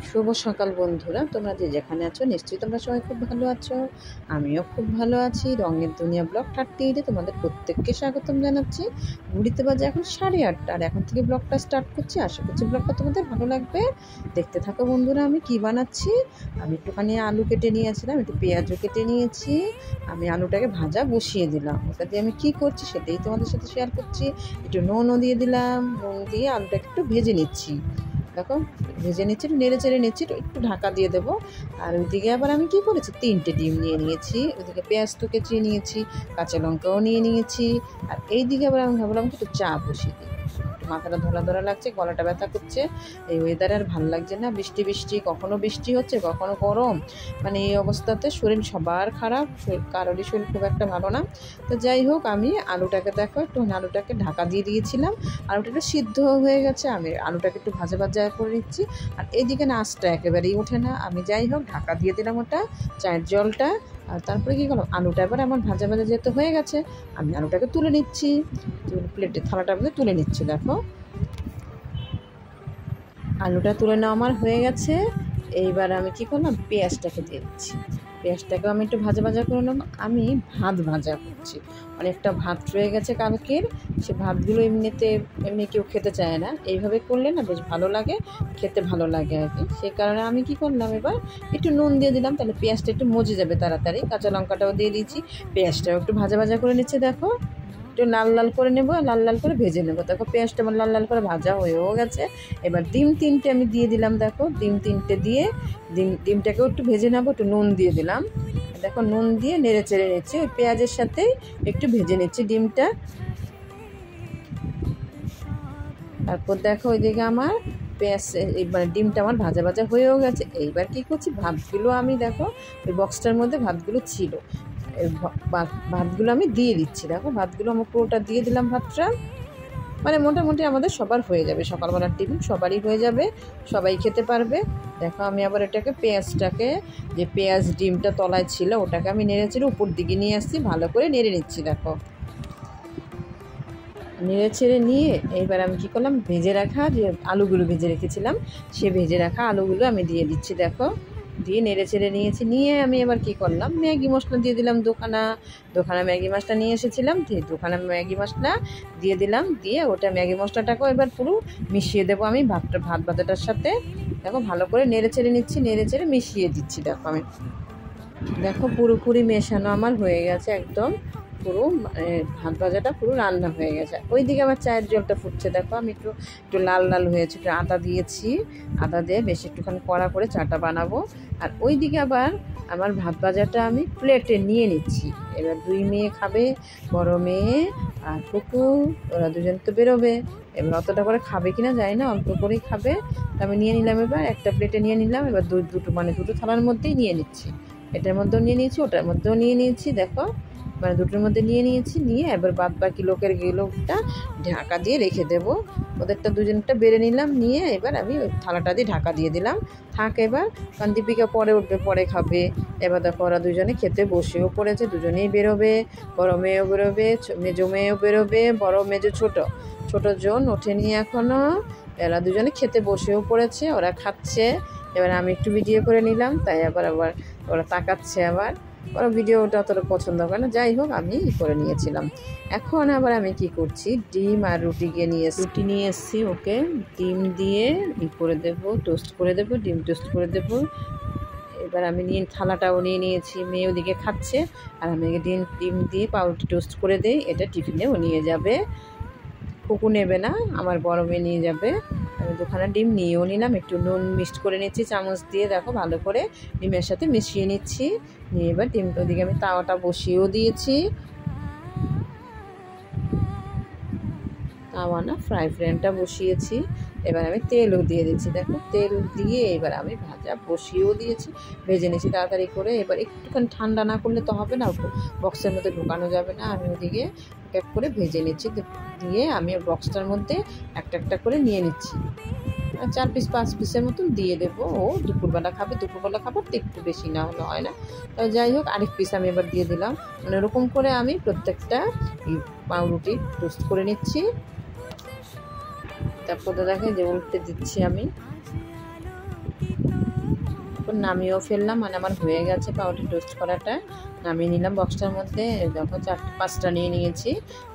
শুভ সকাল বন্ধুরা, তোমরা যে যেখানে আছো নিশ্চয়ই তোমরা সবাই খুব ভালো আছো। আমিও খুব ভালো আছি। রঙের দুনিয়া ব্লগ 38-এ তোমাদের প্রত্যেককে স্বাগতম জানাচ্ছি। ঘুরিতে বাজে এখন 8:30, আর এখন থেকে ব্লগটা স্টার্ট করছি। আশা করছি ব্লগটা তোমাদের ভালো লাগবে। দেখতে থাকো বন্ধুরা, আমি কি বানাচ্ছি। আমি একটুখানি আলু কেটে নিয়েছিলাম, একটু পেঁয়াজও কেটে নিয়েছি। আমি আলুটাকে ভাজা বসিয়ে দিলাম। ওটা দিয়ে আমি কি করছি সেটাই তোমাদের সাথে শেয়ার করছি। একটু নুনও দিয়ে দিলাম, নুন দিয়ে আলুটাকে একটু ভেজে নিচ্ছি। দেখো ভেজে নিচ্ছি, একটু নেড়ে চেড়ে নিচ্ছি, একটু ঢাকা দিয়ে দেবো। আর ওইদিকে আবার আমি কি করেছি, 3টে ডিম নিয়ে নিয়েছি। ওইদিকে পেঁয়াজ তো কেচিয়ে নিয়েছি, কাঁচা লঙ্কাও নিয়ে নিয়েছি। আর এইদিকে আবার আমি ভাবলাম একটু চা বসিয়ে দিই। একটু মাথাটা ধরা ধরা লাগছে, গলাটা ব্যথা করছে। এই ওয়েদারে আর ভালো লাগছে না, বৃষ্টি বৃষ্টি, কখনো বৃষ্টি হচ্ছে কখনো গরম। মানে এই অবস্থাতে শরীর সবার খারাপ, কারোরই শরীর খুব একটা ভালো না। তো যাই হোক, আমি আলুটাকে দেখো একটু আলুটাকে ঢাকা দিয়ে দিয়েছিলাম। আলুটা একটু সিদ্ধ হয়ে গেছে, আমি আলুটাকে একটু ভাজা ভাজা করে নিচ্ছি। আর এইদিকে নাচটা একেবারেই ওঠে না। আমি যাই হোক ঢাকা দিয়ে দিলাম ওটা, চায়ের জলটা। আর তারপরে কী করলাম, আলুটা এবার আমার ভাজা ভাজা যেহেতু হয়ে গেছে, আমি আলুটাকে তুলে নিচ্ছি, প্লেটে থালাটার মধ্যে তুলে নিচ্ছি। দেখো আলুটা তুলে নেওয়া আমার হয়ে গেছে। এইবার আমি কি করলাম, পেঁয়াজটাকে দিয়ে দিচ্ছি। পেঁয়াজটাকেও আমি একটু ভাজা ভাজা করে নেব। আমি ভাত ভাজা করছি, অনেকটা ভাত রয়ে গেছে কালকের। সে ভাতগুলো এমনি কেউ খেতে চায় না, এইভাবে করলে না বেশ ভালো লাগে, খেতে ভালো লাগে আর কি। সেই কারণে আমি কি করলাম, এবার একটু নুন দিয়ে দিলাম, তাহলে পেঁয়াজটা একটু মজে যাবে তাড়াতাড়ি। কাঁচা লঙ্কাটাও দিয়ে দিয়েছি, পেঁয়াজটাও একটু ভাজা ভাজা করে নিচ্ছে। দেখো একটু লাল লাল করে নেবো, লাল লাল করে ভেজে নেবো। দেখো পেঁয়াজটা আমার লাল লাল করে ভাজা হয়েও গেছে। এবার ডিম 3টে আমি দিয়ে দিলাম। দেখো ডিম 3টে দিয়ে ডিমটাকেও একটু ভেজে নেবো, একটু নুন দিয়ে দিলাম। দেখো নুন দিয়ে নেড়ে চেড়ে নিচ্ছি, ওই পেঁয়াজের সাথেই একটু ভেজে নিচ্ছি ডিমটা। তারপর দেখো ওইদিকে আমার পেঁয়াজ মানে ডিমটা আমার ভাজা ভাজা হয়েও গেছে। এইবার কী করছি, ভাতগুলো আমি দেখো ওই বক্সটার মধ্যে ভাতগুলো ছিল, ভাতগুলো আমি দিয়ে দিচ্ছি। দেখো ভাতগুলো আমার পুরোটা দিয়ে দিলাম। ভাতটা মানে মোটামুটি আমাদের সবার হয়ে যাবে, সকালবেলার টিফিন সবারই হয়ে যাবে, সবাই খেতে পারবে। দেখো আমি আবার এটাকে পেঁয়াজটাকে, যে পেঁয়াজ ডিমটা তলায় ছিল ওটাকে আমি নেড়ে চেড়ে উপর দিকে নিয়ে আসছি, ভালো করে নেড়ে নিচ্ছি। দেখো নেড়ে ছেড়ে নিয়ে এইবার আমি কী করলাম, ভেজে রাখা যে আলুগুলো ভেজে রেখেছিলাম, সে ভেজে রাখা আলুগুলো আমি দিয়ে দিচ্ছি। দেখো দিয়ে নেড়ে চেড়ে নিয়েছি। নিয়ে আমি এবার কী করলাম, ম্যাগি মশলা দিয়ে দিলাম। দোকানা ম্যাগি মশলা নিয়ে এসেছিলাম, দোকানে ম্যাগি মশলা দিয়ে দিলাম। দিয়ে ওটা ম্যাগি মশলাটাকেও এবার পুরো মিশিয়ে দেবো আমি ভাত ভাজাটার সাথে। দেখো ভালো করে নেড়ে চেড়ে নিচ্ছি, নেড়ে চেড়ে মিশিয়ে দিচ্ছি। দেখো পুরোপুরি মেশানো আমার হয়ে গেছে একদম, পুরো ভাত ভাজাটা পুরো রান্না হয়ে গেছে। ওইদিকে আমার চায়ের জলটা ফুটছে। দেখো আমি একটু একটু লাল লাল হয়েছে, একটু আদা দিয়েছি, আদা দিয়ে বেশ একটুখানি কড়া করে চাটা বানাবো। আর ওইদিকে আবার আমার ভাত ভাজাটা আমি প্লেটে নিয়ে নিচ্ছি। এবার 2 মেয়ে খাবে, বড় মেয়ে আর কুকুর, ওরা দুজন তো বেরোবে। এবার অতটা করে খাবে কিনা জানি না, অল্প করেই খাবে। তো আমি নিয়ে নিলাম, এবার একটা প্লেটে নিয়ে নিলাম। এবার দুটো থালার মধ্যেই নিয়ে নিচ্ছি, এটার মধ্যেও নিয়ে নিয়েছি, ওটার মধ্যেও নিয়ে নিয়েছি। দেখো মানে দুটোর মধ্যে নিয়ে নিয়েছি। নিয়ে এবার বাদ বাকি লোকটা ঢাকা দিয়ে রেখে দেবো। ওদেরটা দুজনটা বেড়ে নিলাম, নিয়ে এবার আমি ওই থালাটা দিয়ে ঢাকা দিয়ে দিলাম। থাক এবার, কারণ দীপিকা পরে উঠবে, পরে খাবে। এবার দেখো ওরা দুজনে খেতে বসেও পড়েছে, দুজনেই বেরোবে। বড় মেয়েও বেরোবে, মেজো মেয়েও বেরোবে। বড় মেজো ছোট জন ওঠেনি এখনও। এরা দুজনে খেতে বসেও পড়েছে, ওরা খাচ্ছে। এবার আমি একটু ভিডিও করে নিলাম, তাই আবার ওরা তাকাচ্ছে। আবার ওরা ভিডিওটা অতটা পছন্দ করে না, যাই হোক আমি করে নিয়েছিলাম। এখন আবার আমি কি করছি, ডিম আর রুটি নিয়ে এসেছি। ওকে ডিম দিয়ে করে দেবো, টোস্ট করে দেবো, ডিম টোস্ট করে দেবো। এবার আমি থালাটাও নিয়ে নিয়েছি, মেয়ে ওদিকে খাচ্ছে। আর আমি ডিম দিয়ে পাউরুটি টোস্ট করে দিই, এটা টিফিনেও নিয়ে যাবে। কুকু নেবে না, আমার বড় মেয়ে নিয়ে যাবে। আমি 2খানা ডিম নিয়েও নিলাম, একটু নুন মিক্সড করে নিচ্ছি চামচ দিয়ে। দেখো ভালো করে ডিমের সাথে মিশিয়ে নিচ্ছি। নিয়ে এবার ডিমটা ওদিকে আমি তাওয়াটা বসিয়েও দিয়েছি। তাওয়া না, ফ্রাই প্যানটা বসিয়েছি। এবার আমি তেলও দিয়ে দিচ্ছি। দেখো তেল দিয়ে এবার আমি ভাজা বসিয়েও দিয়েছি, ভেজে নিয়েছি তাড়াতাড়ি করে। এবার একটুখানি ঠান্ডা না করলে তো হবে না, বক্সের মধ্যে ঢোকানো যাবে না। আমি ওদিকে এক করে ভেজে নিচ্ছি, দিয়ে আমি বক্সটার মধ্যে একটা করে নিয়ে নিচ্ছি। 4 পিস 5 পিসের মতন দিয়ে দেবো। ও দুপুরবেলা খাবার তো একটু বেশি না হলে হয় না। তো যাই হোক আরেক পিস আমি এবার দিয়ে দিলাম। মানে এরকম করে আমি প্রত্যেকটা পাউরুটি টোস্ট করে নিচ্ছি। তারপর দেখে যে উল্টে দিচ্ছি আমি। দেখো নামিয়েও ফেললাম, মানে আমার হয়ে গেছে পাউরুটি টোস্ট করাটা। নামিয়ে নিলাম বক্সটার মধ্যে, দেখো 4-5টা নিয়ে নিয়েছি।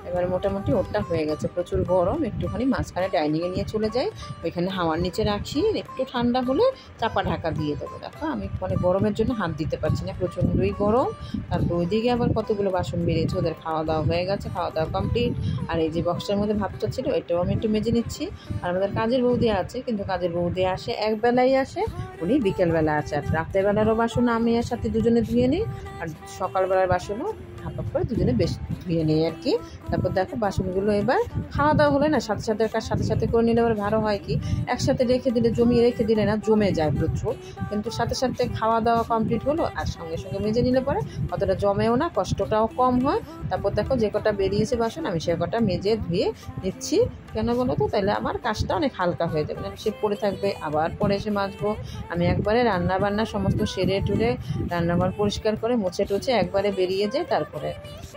এবার মোটামুটি ওটা হয়ে গেছে। প্রচুর গরম, একটুখানি মাঝখানে ডাইনিংয়ে নিয়ে চলে যাই, ওইখানে হাওয়ার নিচে রাখি, একটু ঠান্ডা হলে চাপা ঢাকা দিয়ে দেবো। দেখো আমি মানে গরমের জন্য হাত দিতে পারছি না, প্রচণ্ডই গরম। তারপর ওইদিকে আবার কতগুলো বাসন বেরিয়েছে, ওদের খাওয়া দাওয়া হয়ে গেছে, খাওয়া দাওয়া কমপ্লিট। আর এই যে বক্সটার মধ্যে ভাতটা ছিল, এটাও আমি একটু মেজে নিচ্ছি। আর আমাদের কাজের বৌদি আছে, কিন্তু কাজের বৌদি আসে একবেলাই আসে, উনি বিকেলবেলা আছে। আর রাত্রেবেলারও বাসন আমি এর সাথে দুজনে ধুয়ে নিই, আর সকালবেলার বাসনও হাফ করে দুজনে বেশ ধুয়ে নিই আর কি। তারপর দেখো বাসনগুলো এবার খাওয়া দাওয়া হলে না সাথে সাথে কাজ সাথে সাথে করে নিলে এবার ভালো হয় কি, একসাথে রেখে দিলে জমিয়ে রেখে দিলে না জমে যায় প্রচুর, কিন্তু সাথে সাথে খাওয়া দাওয়া কমপ্লিট হলো আর সঙ্গে সঙ্গে মেজে নিলে পরে অতটা জমেও না, কষ্টটাও কম হয়। তারপর দেখো যে কটা বেরিয়েছে বাসন আমি সে কটা মেজে ধুয়ে নিচ্ছি। কেন বলো তো, তাহলে আমার কাজটা অনেক হালকা হয়ে যাবে, না সে পড়ে থাকবে, আবার পরে এসে মাজবো। আমি একবারে রান্না বান্না সমস্ত সেরে টুরে রান্নাঘর পরিষ্কার করে মুছে টুছে একবারে বেরিয়ে যাই, তারপরে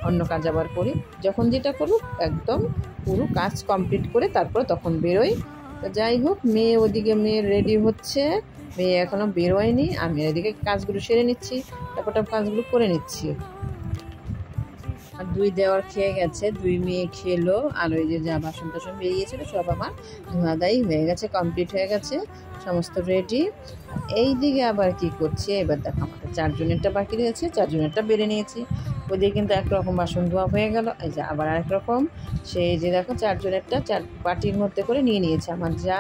অন্য কাজ আবার করি। যখন যেটা করুক একদম পুরো কাজ কমপ্লিট করে তারপরে তখন বেরোই। তো যাই হোক, মেয়ে ওদিকে মেয়ে রেডি হচ্ছে, মেয়ে এখনও বেরোয়নি, আমি ওইদিকে কাজগুলো সেরে নিচ্ছি, তারপর কাজগুলো করে নিচ্ছি। আর 2 দেওয়ার খেয়ে গেছে, 2 মেয়ে খেলো, আর ওই যে যা বাসন টাসন বেরিয়েছিল সব আমার ধোয়াদাই হয়ে গেছে, কমপ্লিট হয়ে গেছে, সমস্ত রেডি। এই দিকে আবার কি করছি, এবার দেখো আমাদের 4 জনেরটা বাকি রয়েছে, 4 জনেরটা বেড়ে নিয়েছি। ওইদিকে কিন্তু একরকম বাসন ধোয়া হয়ে গেল, এই যে আবার আরেক রকম, সেই যে দেখো 4 জনেরটা 4 বাটির মধ্যে করে নিয়ে নিয়েছে আমার যা,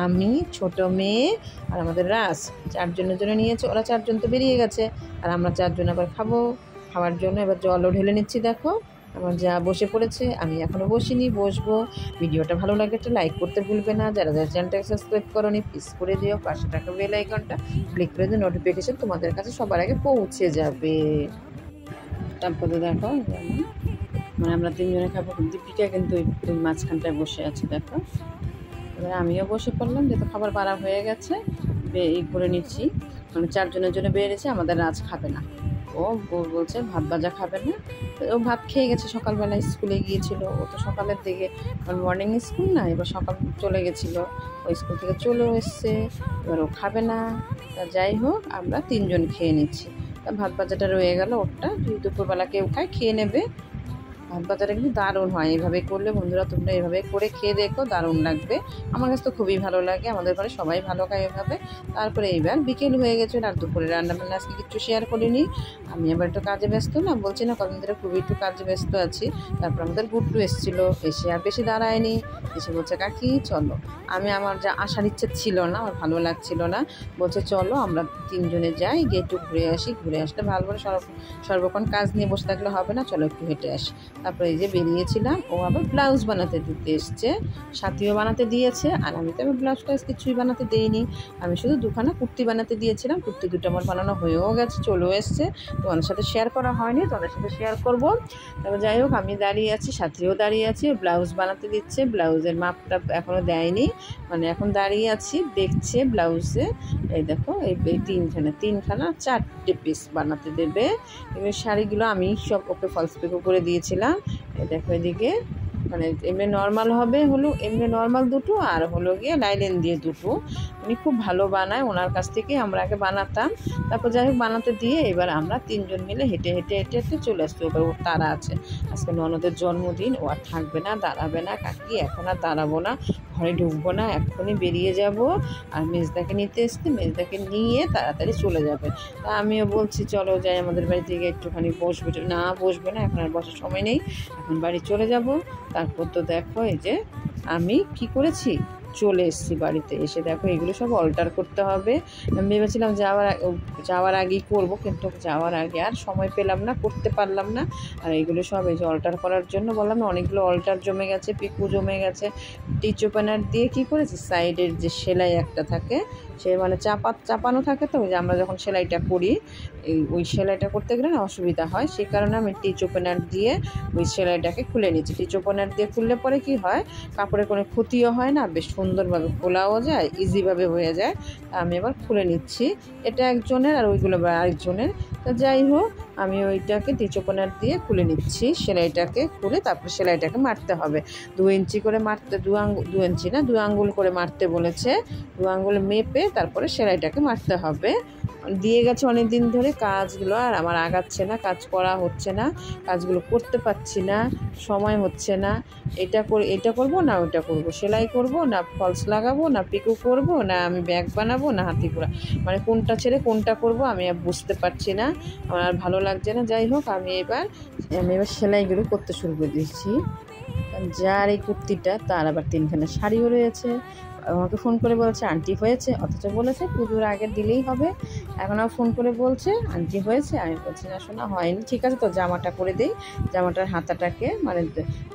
আমি, ছোট মেয়ে আর আমাদের রাস। 4 জনের জন্য নিয়েছে, ওরা 4 জন তো বেরিয়ে গেছে, আর আমরা 4 জন আবার খাবো। খাওয়ার জন্য এবার জলও ঢেলে নিচ্ছি। দেখো আমার যা বসে পড়েছে, আমি এখনও বসিনি, বসবো। ভিডিওটা ভালো লাগে একটা লাইক করতে ভুলবে না, যারা যারা চ্যানেলটাকে সাবস্ক্রাইব করোনি প্লিজ করে দিও, পাশে থাকা বেল আইকনটা ক্লিক করে দিও, নোটিফিকেশন তোমাদের কাছে সবার আগে পৌঁছে যাবে। তারপরে দেখো মানে আমরা 3 জনে খাবো, দীপিকা কিন্তু ওই মাঝখানটায় বসে আছে। দেখো এবার আমিও বসে পড়লাম, যেহেতু খাবার বাড়া হয়ে গেছে, এই করে নিচ্ছি। মানে 4 জনের জন্য বেরিয়েছে, আমাদের রাজ খাবে না, ও বলছে ভাত ভাজা খাবে না। ও ভাত খেয়ে গেছে, সকালবেলায় স্কুলে গিয়েছিল, ও তো সকালের দিকে মর্নিং স্কুল না, এবার সকাল চলে গেছিলো, ওই স্কুল থেকে চলেও এসছে, এবার ও খাবে না। তা যাই হোক আমরা 3 জন খেয়ে নিচ্ছি। তা ভাত ভাজাটা রয়ে গেল, ওটা যদি দুপুরবেলা কেউ খায় খেয়ে নেবে। ভাত ভাজাটা কিন্তু দারুণ হয়, এইভাবে করলে বন্ধুরা তোমরা এভাবে করে খেয়ে দেখো, দারুণ লাগবে। আমার কাছে তো খুবই ভালো লাগে, আমাদের ঘরে সবাই ভালো খায় এভাবে। তারপরে এইবার বিকেল হয়ে গেছে, আর দুপুরে রান্নাবান্না আজকে কিছু শেয়ার করিনি, আমি আবার একটু কাজে ব্যস্ত, না বলছি না কদিন ধরে খুবই একটু কাজে ব্যস্ত আছি। তারপর আমাদের গুড্ডু এসেছিলো, এসে আর বেশি দাঁড়ায়নি, এসে বলছে কাকি চলো। আমি আমার যা আসার ইচ্ছে ছিল না, আমার ভালো লাগছিল না, বলছে চলো আমরা 3 জনে যাই, গিয়ে একটু ঘুরে আসি, ঘুরে আসলে ভালো করে সর্বক্ষণ কাজ নিয়ে বসে থাকলে হবে না, চলো একটু হেঁটে আসি। তারপরে এই যে বেরিয়েছিলাম, ও আবার ব্লাউজ বানাতে দিতে এসছে, সাথীও বানাতে দিয়েছে, আর আমি তো আবার ব্লাউজ টাউজ কিছুই বানাতে দিইনি, আমি শুধু 2খানা কুর্তি বানাতে দিয়েছিলাম। কুর্তি 2টা আমার বানানো হয়েও গেছে, চলেও এসছে, তোমাদের সাথে শেয়ার করা হয়নি, তোমাদের সাথে শেয়ার করবো। তারপর যাই হোক আমি দাঁড়িয়ে আছি, সাথীও দাঁড়িয়ে আছে, ব্লাউজ বানাতে দিচ্ছে, ব্লাউজের মাপটা এখনও দেয়নি, মানে এখন দাঁড়িয়ে আছি দেখছে ব্লাউজে। এই দেখো এই 3খানা 4টে পিস বানাতে দেবে। এবার শাড়িগুলো আমি সব ওকে ফলস পিকো করে দিয়েছিলাম। এই দেখো এদিকে মানে এমনি নর্মাল হবে, হলো এমনি নর্মাল 2টো, আর হলো গিয়ে লাইলেন দিয়ে 2টো। উনি খুব ভালো বানায়, ওনার কাছ থেকে আমরা আগে বানাতাম। তারপর যাই হোক বানাতে দিয়ে এবার আমরা 3 জন মিলে হেঁটে হেঁটে হেঁটে হেঁটে চলে আসছি। এবার ওর তারা আছে, আজকে ননদের জন্মদিন, ও আর থাকবে না, দাঁড়াবে না, কাকি এখন আর দাঁড়াবো না, ঘরে ঢুকবো না, এক্ষুনি বেরিয়ে যাব। আর মেজদাকে নিতে এসতে, মেজদাকে নিয়ে তাড়াতাড়ি চলে যাবে। তা আমিও বলছি চলো যাই, আমাদের বাড়ি থেকে একটুখানি বসবে, না বসবে না, এখন আর বসার সময় নেই, এখন বাড়ি চলে যাব। তারপর তো দেখো এই যে আমি কি করেছি, চলে এসেছি বাড়িতে। এসে দেখো এগুলো সব অল্টার করতে হবে, আমি ভেবেছিলাম যাওয়ার আগেই করব, কিন্তু যাওয়ার আগে আর সময় পেলাম না, করতে পারলাম না। আর এগুলো সব এই যে অল্টার করার জন্য বললাম না, অনেকগুলো অল্টার জমে গেছে, পিকু জমে গেছে। টিচ ওপেনার দিয়ে কি করেছি, সাইডের যে সেলাই একটা থাকে, সে মানে চাপানো থাকে, তো যে আমরা যখন সেলাইটা করি ওই সেলাইটা করতে গেলে না অসুবিধা হয়, সেই কারণে আমি টিচ ওপেনার দিয়ে ওই সেলাইটাকে খুলে নিচ্ছি। টিচ ওপেনার দিয়ে খুললে পরে কি হয়, কাপড়ের কোনো ক্ষতিও হয় না, বেশ সুন্দরভাবে খোলাও যায়, ইজিভাবে হয়ে যায়। আমি এবার খুলে নিচ্ছি, এটা একজনের আর ওইগুলো আরেকজনের। তো যাই হোক, আমি ওইটাকে টিচ ওপেনার দিয়ে খুলে নিচ্ছি, সেলাইটাকে খুলে তারপর সেলাইটাকে মারতে হবে। 2 ইঞ্চি করে মারতে, 2 ইঞ্চি না 2 আঙ্গুল করে মারতে বলেছে। 2 আঙ্গুল মেপে তারপরে সেলাইটাকে মারতে হবে। দিয়ে গেছে অনেক দিন ধরে কাজগুলো, আর আমার আগাচ্ছে না, কাজ করা হচ্ছে না, কাজগুলো করতে পারছি না, সময় হচ্ছে না। এটা করব না ওটা করব, সেলাই করব না ফলস লাগাবো না পিকো করব না আমি ব্যাগ বানাবো না হাতি ঘোড়া, মানে কোনটা ছেড়ে কোনটা করব আমি আর বুঝতে পারছি না, আমার আর ভালো লাগছে না। যাই হোক, আমি এবার সেলাইগুলো করতে শুরু করে দিচ্ছি। যার এই কুর্তিটা তার আবার 3খানা শাড়িও রয়েছে। আমাকে ফোন করে বলছে আন্টি হয়েছে, অথচ বলেছে পুজোর আগে দিলেই হবে। এখন আমার ফোন করে বলছে আন্টি হয়েছে। আমি বলছি না শোনা হয়নি, ঠিক আছে তো জামাটা করে দিই। জামাটার হাতাটাকে মানে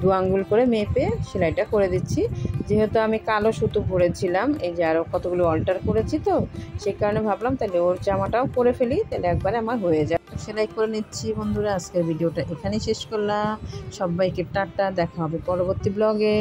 2 আঙ্গুল করে মেপে সেলাইটা করে দিচ্ছি। যেহেতু আমি কালো সুতো ভরেছিলাম, এই যে আরও কতগুলো অল্টার করেছি, তো সেই কারণে ভাবলাম তাহলে ওর জামাটাও করে ফেলি, তাহলে একবারে আমার হয়ে যায়। সেলাই করে নিচ্ছি। বন্ধুরা, আজকের ভিডিওটা এখানেই শেষ করলাম। সবাইকে টাটা, দেখা হবে পরবর্তী ব্লগে।